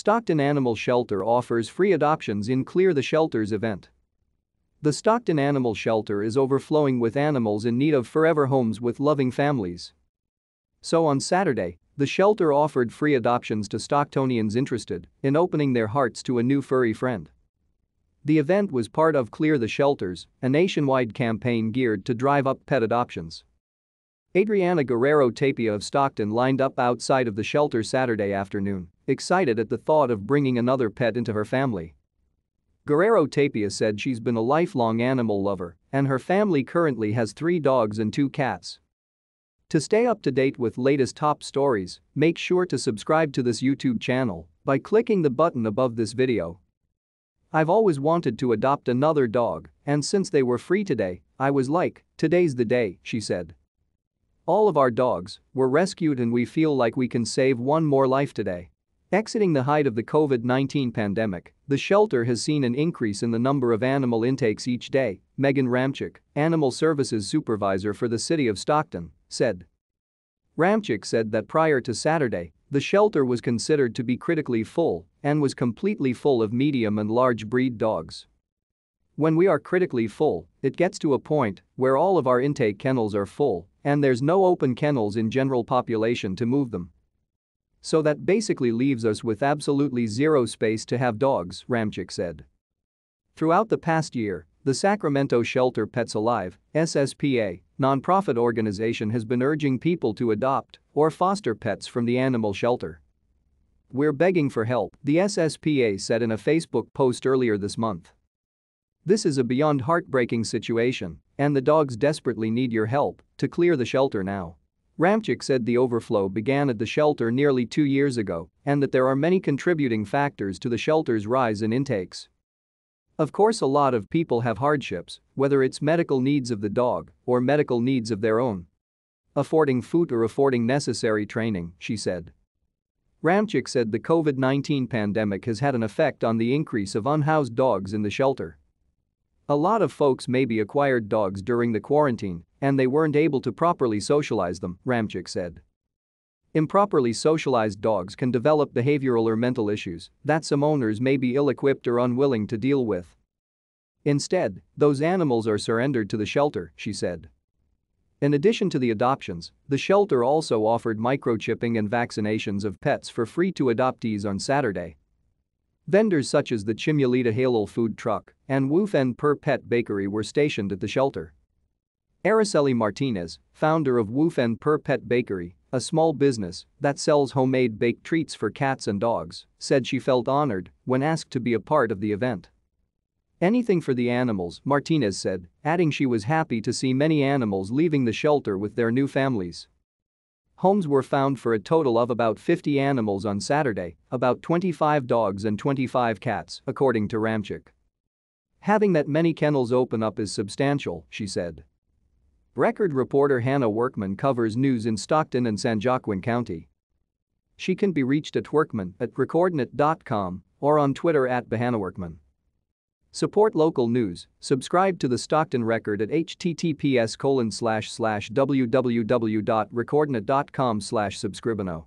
Stockton Animal Shelter offers free adoptions in Clear the Shelters event. The Stockton Animal Shelter is overflowing with animals in need of forever homes with loving families. So on Saturday, the shelter offered free adoptions to Stocktonians interested in opening their hearts to a new furry friend. The event was part of Clear the Shelters, a nationwide campaign geared to drive up pet adoptions. Adrianna Guerrero-Tapia of Stockton lined up outside of the shelter Saturday afternoon, excited at the thought of bringing another pet into her family. Guerrero-Tapia said she's been a lifelong animal lover, and her family currently has 3 dogs and 2 cats. To stay up to date with latest top stories, make sure to subscribe to this YouTube channel by clicking the button above this video. I've always wanted to adopt another dog, and since they were free today, I was like, today's the day, she said. All of our dogs were rescued and we feel like we can save one more life today. Exiting the height of the COVID-19 pandemic, the shelter has seen an increase in the number of animal intakes each day, Megan Ramczyk, Animal Services Supervisor for the city of Stockton, said. Ramczyk said that prior to Saturday, the shelter was considered to be critically full and was completely full of medium and large breed dogs. When we are critically full, it gets to a point where all of our intake kennels are full and there's no open kennels in general population to move them. So that basically leaves us with absolutely zero space to have dogs, Ramczyk said. Throughout the past year, the Sacramento Shelter Pets Alive, SSPA, nonprofit organization has been urging people to adopt or foster pets from the animal shelter. We're begging for help, the SSPA said in a Facebook post earlier this month. This is a beyond heartbreaking situation, and the dogs desperately need your help to clear the shelter now. Ramczyk said the overflow began at the shelter nearly 2 years ago and that there are many contributing factors to the shelter's rise in intakes. Of course, a lot of people have hardships, whether it's medical needs of the dog or medical needs of their own. Affording food or affording necessary training, she said. Ramczyk said the COVID-19 pandemic has had an effect on the increase of unhoused dogs in the shelter. A lot of folks maybe acquired dogs during the quarantine and they weren't able to properly socialize them, Ramczyk said. Improperly socialized dogs can develop behavioral or mental issues that some owners may be ill-equipped or unwilling to deal with. Instead, those animals are surrendered to the shelter, she said. In addition to the adoptions, the shelter also offered microchipping and vaccinations of pets for free to adoptees on Saturday. Vendors such as the Chimulita Halal food truck and Woof and Per Pet Bakery were stationed at the shelter. Araceli Martinez, founder of Woof and Per Pet Bakery, a small business that sells homemade baked treats for cats and dogs, said she felt honored when asked to be a part of the event. Anything for the animals, Martinez said, adding she was happy to see many animals leaving the shelter with their new families. Homes were found for a total of about 50 animals on Saturday, about 25 dogs and 25 cats, according to Ramczyk. Having that many kennels open up is substantial, she said. Record reporter Hannah Workman covers news in Stockton and San Joaquin County. She can be reached at workman@recordnet.com or on Twitter @BehanaWorkman. Support local news, subscribe to the Stockton Record at https://www.recordnet.com/subscribano.